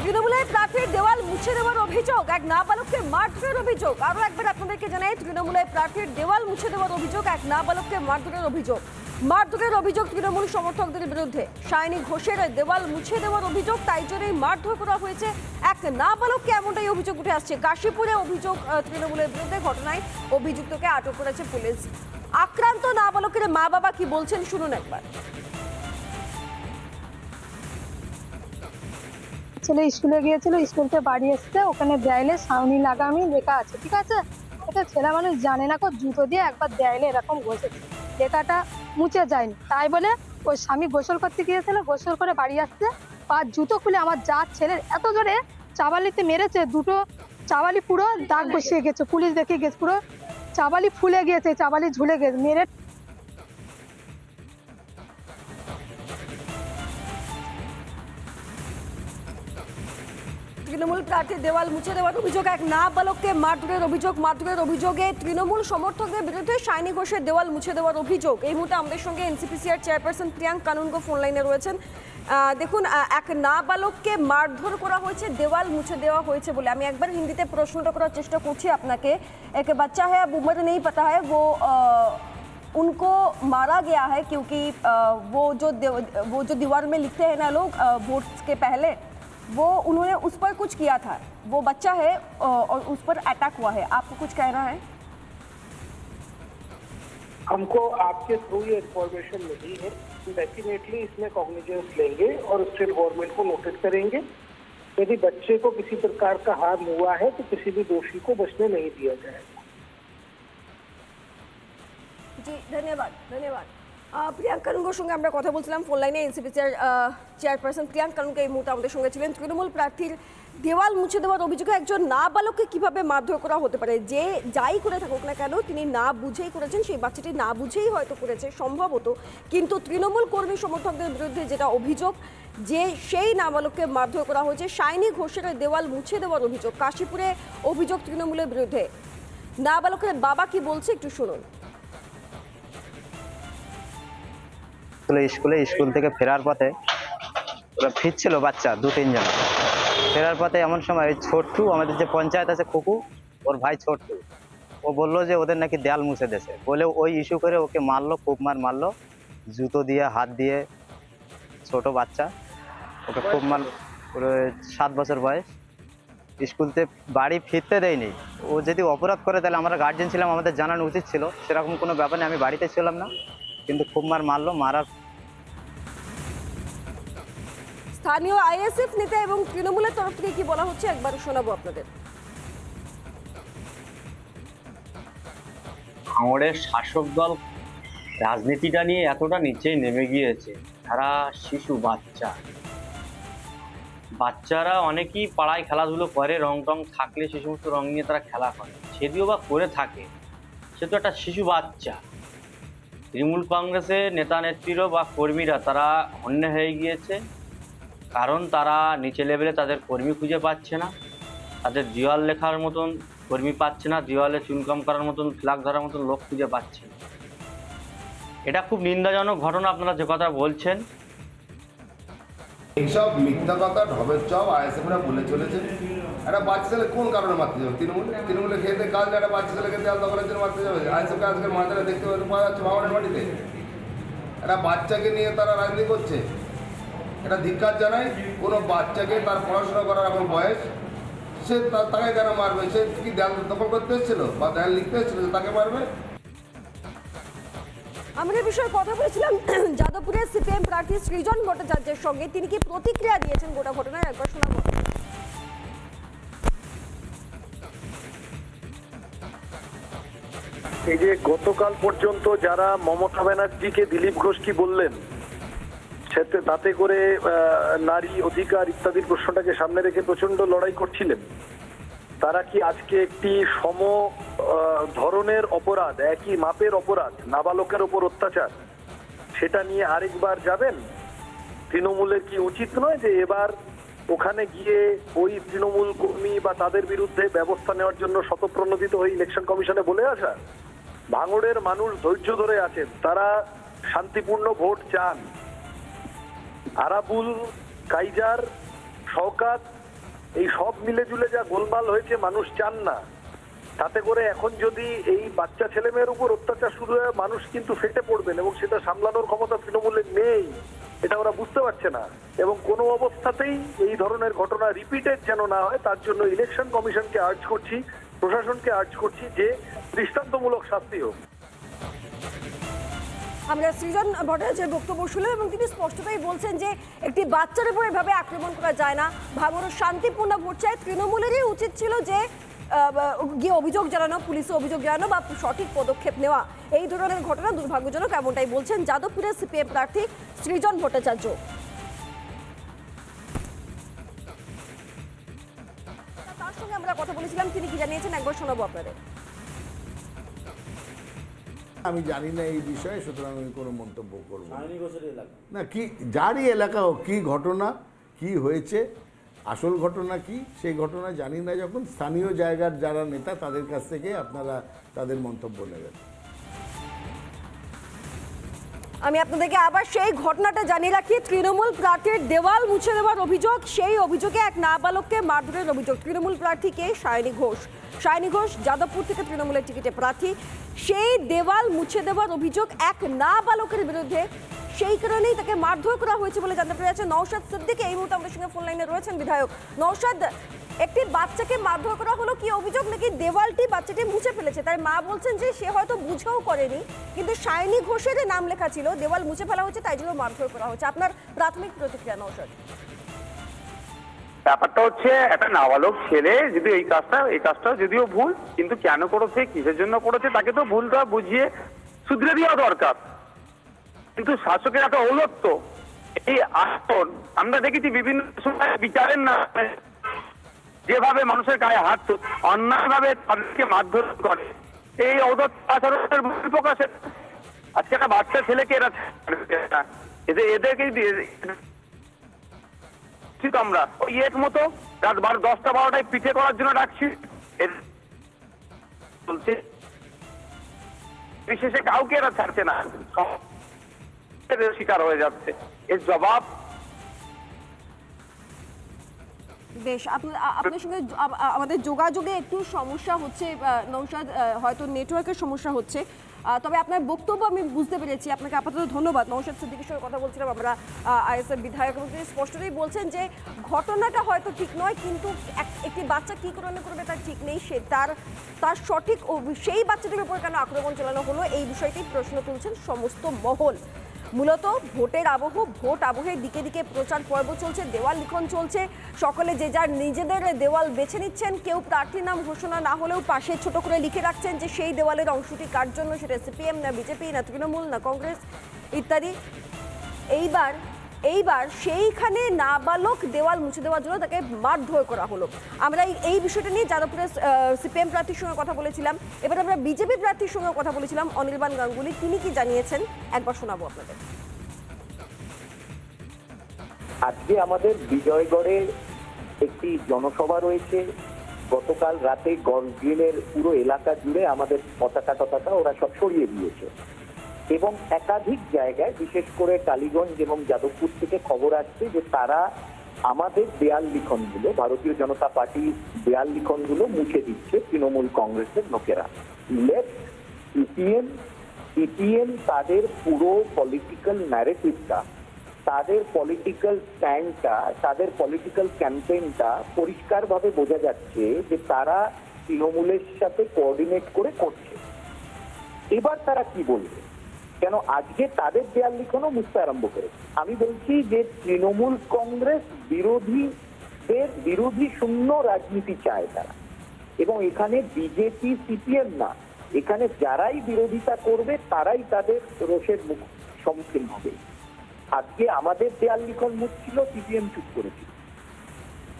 তৃণমূলের প্রার্থীর দেওয়াল মুছে দেওয়ার অভিযোগ, এক নাবালককে মারধরের অভিযোগ। আরো একবার আপনাদেরকে জানাই, তৃণমূলের প্রার্থীর দেওয়াল মুছে দেওয়ার অভিযোগ, এক নাবালককে মারধরের অভিযোগ। মারধরের অভিযোগ তৃণমূল সমর্থকদের বিরুদ্ধে। শাইনি ঘোষের দেওয়াল মুছে দেওয়ার অভিযোগ, তাই জন্যই মারধর করা হয়েছে এক নাবালককে, এমনটাই অভিযোগ উঠে আসছে। কাশীপুরে অভিযোগ তৃণমূলের বিরুদ্ধে, ঘটনায় অভিযুক্তকে আটক করেছে পুলিশ। আক্রান্ত নাবালকের মা বাবা কি বলছেন শুনুন একবার। ছেলে স্কুলে গিয়েছিল, স্কুল থেকে বাড়ি এসছে, ওখানে দেয়ালে ছাউনি লাগামি লেখা আছে, ঠিক আছে। এটা ছেলে মানুষ জানে না, জুতো দিয়ে একবার দেয়ালে এরকম ঘষেছে, লেখাটা মুছে যায়নি। তাই বলে ওই স্বামী গোসল করতে গিয়েছিল, গোসল করে বাড়ি আসছে, পা জুতো খুলে আমার যার ছেলের এত জোরে চাবালিতে মেরেছে, দুটো চাবালি পুরো দাগ বসিয়ে গেছে। পুলিশ দেখে গেছে, পুরো চাবালি ফুলে গিয়েছে, চাবালি ঝুলে গেছে, মেরে। তৃণমূল প্রার্থীর দেওয়াল মুছে দেওয়ার অভিযোগ, এক নাবালককে মারধরের অভিযোগ। মারধরের অভিযোগে তৃণমূল সমর্থকদের বিরুদ্ধে শাইনি ঘোষের দেওয়াল মুছে দেওয়ার অভিযোগ। এই মুহূর্তে আমাদের সঙ্গে এনসিপিসিআর চেয়ারপারসন প্রিয়াঙ্ক কানুনগো ফোন লাইনে রয়েছেন। দেখুন, এক নাবালককে মারধর করা হয়েছে, দেওয়াল মুছে দেওয়া হয়েছে বলে। আমি একবার হিন্দিতে প্রশ্নটা করার চেষ্টা করছি আপনাকে। এক বাচ্চা है, अब उम्र नहीं पता है, वो उनको मारा गया है क्योंकि वो जो दीवार में लिखते हैं ना लोग वोट के पहले, वो उन्होंने उस पर कुछ किया था। वो बच्चा है और उस पर अटैक हुआ है। आपको कुछ कहना है? हमको आपके थ्रू ये इन्फॉर्मेशन मिली है, डेफिनेटली इसमें कॉग्निजेंस लेंगे और स्टेट गवर्नमेंट को नोटिस करेंगे। यदि बच्चे को किसी प्रकार का हार्म हुआ है तो किसी भी दोषी को बचने नहीं दिया जाएगा। जी धन्यवाद, धन्यवाद। প্রিয়াঙ্ক কানুনগোর সঙ্গে আমরা কথা বলছিলাম ফোন লাইনে। এনসিপিসির চেয়ারপারসন প্রিয়াঙ্ক কানুনগো এই মুহূর্তে আমাদের সঙ্গে ছিলেন। তৃণমূল প্রার্থীর দেওয়াল মুছে দেওয়ার অভিযোগে একজন নাবালককে কিভাবে মারধর করা হতে পারে? যে যাই করে থাকুক না কেন, তিনি না বুঝেই করেছেন, সেই বাচ্চাটি না বুঝেই হয়তো করেছে সম্ভবত, কিন্তু তৃণমূল কর্মী সমর্থকদের বিরুদ্ধে যেটা অভিযোগ, যে সেই নাবালককে মারধর করা হয়েছে। শাইনি ঘোষের দেওয়াল মুছে দেওয়ার অভিযোগ, কাশীপুরে অভিযোগ তৃণমূলের বিরুদ্ধে। নাবালকের বাবা কি বলছে একটু শুনুন। স্কুল থেকে ফেরার পথে ওরা ফিরছিল, বাচ্চা 2-3 জন ফেরার পথে, এমন সময় ওই ছোট্টু, আমাদের যে পঞ্চায়েত আছে কুকু, ওর ভাই ছোট্টু, ও বললো যে ওদের নাকি দেয়াল মুছে দিয়েছে বলে ওই ইস্যু করে ওকে মারলো, খুব মারলো, জুতো দিয়ে, হাত দিয়ে। ছোট বাচ্চা, ওকে খুব মার, 7 বছর বয়স। স্কুলতে বাড়ি ফিরতে দেয়নি। ও যদি অপরাধ করে তাহলে আমরা গার্জেন ছিলাম, আমাদের জানানো উচিত ছিল। সেরকম কোনো ব্যাপার নেই, আমি বাড়িতে ছিলাম না, কিন্তু খুব মারলো। মারার স্থানীয় আইএসএফ নেতা এবং তৃণমূলের তরফ থেকে কি বলা হচ্ছে একবার শোনাবো আপনাদের। ভাঙড়ের শাসক দল রাজনীতিটা নিয়ে এতটা নিচে নেমে গিয়েছে, তারা শিশু বাচ্চারা অনেকেই পাড়ায় খেলাধুলো করে, রং টং থাকলে সে সমস্ত রং নিয়ে তারা খেলা করে, যদিও বা করে থাকে, সে তো একটা শিশু বাচ্চা। তৃণমূল কংগ্রেসের নেতা নেত্রীরা বা কর্মীরা তারা হন্য হয়ে গিয়েছে, কারণ তারা নিচে লেভেলে তাদের কর্মী খুঁজে পাচ্ছে না, তাদের দেওয়াল লেখার মতন কর্মী পাচ্ছে না, দেওয়ালে চুনকাম করার মতন, ফ্ল্যাগ ধরার মতন লোক খুঁজে পাচ্ছে না। এটা খুব নিন্দাজনক ঘটনা আপনারা যে কথা বলছেন। এইসব মিথ্যা কথা, ঢবের চপ আইএসএফরা বলে চলেছে। একটা বাচ্চা ছেলে কোন কারণে মারতে যাবে? তৃণমূলে খেতে কাজ, একটা বাচ্চা ছেলেকে দেওয়াল দখলের জন্য মারতে যাবে? আইএসএফকে আজকের মাথাটা দেখতে পাওয়া যাচ্ছে ভাঙড়ের মাটিতে। একটা বাচ্চাকে নিয়ে তারা রাজনীতি করছে, এটা ধিক্কার জানায়। কোনো বাচ্চাকে তার পড়াশোনা করার এখন বয়স, সে তাকে কেন মারবে? সে কি দেয়াল দখল করতে এসেছিল বা দেয়াল লিখতে এসেছিল, তাকে মারবে? আমরা এই বিষয়ে কথা বলেছিলাম যাদবপুরের সিপিএম প্রার্থী সৃজন ভট্টাচার্যের সঙ্গে। তিনি কি প্রতিক্রিয়া দিয়েছেন গোটা ঘটনায় একবার শোনাবো। এই যে গতকাল পর্যন্ত যারা মমতা ব্যানার্জিকে দিলীপ ঘোষ কি বললেন, তাতে করে নারী অধিকার ইত্যাদির প্রশ্নটাকে সামনে রেখে প্রচন্ড লড়াই করছিলেন, তারা কি আজকে একটি সম ধরনের অপরাধ, একই মাপের অপরাধ, নাবালকের ওপর অত্যাচার, সেটা নিয়ে আরেকবার যাবেন? তৃণমূলের কি উচিত নয় যে এবার ওখানে গিয়ে ওই তৃণমূল কর্মী বা তাদের বিরুদ্ধে ব্যবস্থা নেওয়ার জন্য শতপ্রণোদিত হয়ে ইলেকশন কমিশনে বলে আসা? ভাঙড়ের মানুষ ধৈর্য ধরে আছেন, তারা শান্তিপূর্ণ ভোট চান। আরাবুল কাইজার শওকত, এই সব মিলে জুলে যা গোলমাল হয়েছে মানুষ চান না। তাতে করে এখন যদি এই বাচ্চা ছেলে মেয়ের উপর অত্যাচার শুরু হয় মানুষ কিন্তু ফেটে পড়বেন এবং সেটা সামলানোর ক্ষমতা তৃণমূলের নেই, এটা ওরা বুঝতে পারছে না। এবং কোনো অবস্থাতেই এই ধরনের ঘটনা রিপিটেড যেন না হয় তার জন্য ইলেকশন কমিশনকে আর্জ করছি, প্রশাসনকে আর্জ করছি যে দৃষ্টান্তমূলক শাস্তি হোক। আমরা সৃজন ভট্টাচার্যের বক্তব্য শুনলাম এবং তিনি স্পষ্টতই বলছেন যে একটি বাচ্চার উপর এভাবে আক্রমণ করা যায় না। ভাঙড় শান্তিপূর্ণ ভোট চায়, তৃণমূলেরই উচিত ছিল যে গিয়ে অভিযোগ জানানো, পুলিশে অভিযোগ জানানো বা সঠিক পদক্ষেপ নেওয়া। এই ধরনের ঘটনা দুর্ভাগ্যজনক, এমনটাই বলছেন যাদবপুরের সিপিএম প্রার্থী সৃজন ভট্টাচার্য। তার সঙ্গে আমরা কথা বলেছিলাম, তিনি কি জানিয়েছেন একবার শোনাবো আপনাদের। আমি জানি না এই বিষয়ে, সুতরাং আমি কোনো মন্তব্য করব না। কি যারই এলাকা হোক, কী ঘটনা কি হয়েছে, আসল ঘটনা কি সেই ঘটনা জানি না, যখন স্থানীয় জায়গার যারা নেতা তাদের কাছ থেকে আপনারা তাদের মন্তব্য নেবেন। আমি আপনাদেরকে আবার সেই ঘটনাটা জানিয়ে রাখি। তৃণমূল প্রার্থীর দেওয়াল মুছে দেওয়ার অভিযোগ, সেই অভিযোগে এক নাবালককে মারধরের অভিযোগ। তৃণমূল প্রার্থীকে সায়নী ঘোষ, সায়নী ঘোষ যাদবপুর থেকে তৃণমূলের টিকিটে প্রার্থী। সেই দেওয়াল মুছে দেওয়ার অভিযোগ এক নাবালকের বিরুদ্ধে, সেই কারণেই তাকে মারধর করা হয়েছে বলে জানতে পারা যাচ্ছে। নওশাদ সিদ্দিকী এই মুহূর্তে আমাদের সঙ্গে ফোন লাইনে রয়েছেন, বিধায়ক। নওশাদ, একটি বাচ্চাকে মারধর করা হলো, কি অভিযোগ নাকি দেওয়ালটি বাচ্চাটি মুছে ফেলেছে? তাই মা বলছেন যে সে হয়তো বুঝেও করেনি, কিন্তু সায়নী ঘোষের নাম লেখা ছিল, দেওয়াল মুছে ফেলা হয়েছে, তাই জন্য মারধর করা হচ্ছে। আপনার প্রাথমিক প্রতিক্রিয়া নওশাদ? ব্যাপারটা হচ্ছে একটা নাবালক ছেলে যদি এই কাজটা যদিও ভুল, কিন্তু কেন করেছে, কিসের জন্য করেছে, তাকে তো ভুলটা বুঝিয়ে শুধরে দেওয়া দরকার। কিন্তু শাসকের একটা ঔলত্য, এই আসন আমরা দেখেছি বিভিন্ন সময় বিচারের নামে যেভাবে মানুষের গায়ে হাত অন্যায়ভাবে তাদেরকে মারধর করে, এই ঔদত্ত আচরণের বহিঃপ্রকাশে আজকে একটা বাচ্চা ছেলেকে এদেরকেই আমরা ওই এক মতো রাত 10টা-12টায় পিঠে করার জন্য ডাকছি, বলছে বিশেষে কাউকে এরা ছাড়ছে না, শিকার হয়ে যাচ্ছে। এর জবাব বেশ, আপনার সঙ্গে আমাদের যোগাযোগে একটু সমস্যা হচ্ছে নওশাদ, হয়তো নেটওয়ার্কের সমস্যা হচ্ছে, তবে আপনার বক্তব্য আমি বুঝতে পেরেছি। আপনাকে আপাতত ধন্যবাদ। নওশাদ সিদ্দিকীর সঙ্গে কথা বলছিলাম আমরা, আইএসএফ বিধায়ক, এবং তিনি স্পষ্টতই বলছেন যে ঘটনাটা হয়তো ঠিক নয়, কিন্তু একটি বাচ্চা কী কারণে করবে তার ঠিক নেই, সে তার সঠিক সেই বাচ্চাটির উপর কেন আক্রমণ চালানো হলো এই বিষয়টি প্রশ্ন তুলছেন সমস্ত মহল। মূলত ভোটের ভোট আবহের দিকে দিকে প্রচার পর্ব চলছে, দেওয়াল লিখন চলছে, সকলে যে যার নিজেদের দেওয়াল বেছে নিচ্ছেন। কেউ প্রার্থীর নাম ঘোষণা না হলেও পাশে ছোট করে লিখে রাখছেন যে সেই দেওয়ালের অংশটি কার জন্য, সেটা সিপিএম না বিজেপি না তৃণমূল না কংগ্রেস ইত্যাদি। এইবার সেইখানে নাবালক দেওয়াল মুছে দেওয়ার জন্য তাকে মারধর করা হলো। আমরা এই বিষয়টা নিয়ে যাদবপুরের সিপিএম প্রার্থীর সঙ্গে কথা বলেছিলাম, এবার আমরা বিজেপি প্রার্থীর সঙ্গে কথা বলেছিলাম, অনির্বাণ গাঙ্গুলি। তিনি কি জানিয়েছেন একবার শোনাবো আপনাদের। আজকে আমাদের বিজয়গড়ে একটি জনসভা রয়েছে। গতকাল রাতে গল্ফ গ্রিনের পুরো এলাকা জুড়ে আমাদের পতাকা ওরা সব সরিয়ে দিয়েছে এবং একাধিক জায়গায় বিশেষ করে টালিগঞ্জ এবং যাদবপুর থেকে খবর আসছে যে তারা আমাদের দেয়াল লিখনগুলো, ভারতীয় জনতা পার্টির দেয়াল লিখনগুলো মুছে দিচ্ছে তৃণমূল কংগ্রেসের লোকেরা। লেফট সিপিএম তাদের পুরো পলিটিক্যাল ন্যারেটিভটা, তাদের পলিটিক্যাল স্ট্যান্ডটা, তাদের পলিটিক্যাল ক্যাম্পেইনটা পরিষ্কারভাবে বোঝা যাচ্ছে যে তারা তৃণমূলের সাথে কোঅর্ডিনেট করে করছে। এবার তারা কি বলবে, কেন আজকে তাদের দেয়াল লিখনও মুছতে আরম্ভ করেছে। আমি বলছি যে তৃণমূল কংগ্রেস বিরোধী শূন্য রাজনীতি চায় তারা, এবং এখানে বিজেপি সিপিএম না, এখানে যারাই বিরোধিতা করবে তারাই তাদের রোষের সম্মুখীন হবে। আজকে আমাদের দেয়াল লিখন মুছছিল, সিপিএম চুপ করেছিল,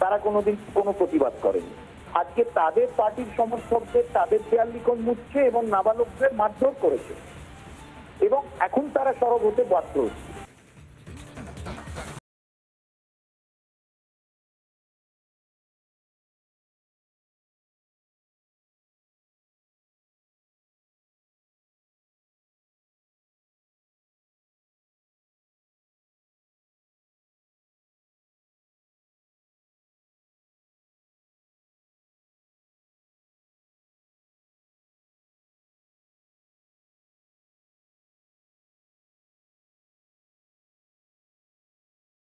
তারা কোনোদিন কোনো প্রতিবাদ করেনি। আজকে তাদের পার্টির সমর্থকদের তাদের দেয়াল লিখন মুছছে এবং নাবালকদের মারধর করেছে, এবং এখন তারা সরব হতে বাধ্য হচ্ছে।